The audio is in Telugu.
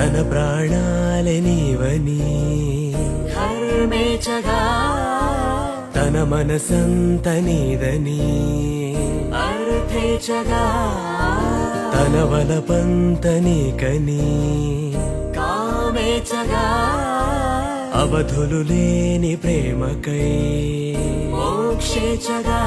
తన ప్రాణాలే నీవని ధర్మేచగా తన మనసంత నీదని అర్థేచగా తన వలపంత నీకని కామేచగా అవధులు లేని ప్రేమకై మోక్షేచగా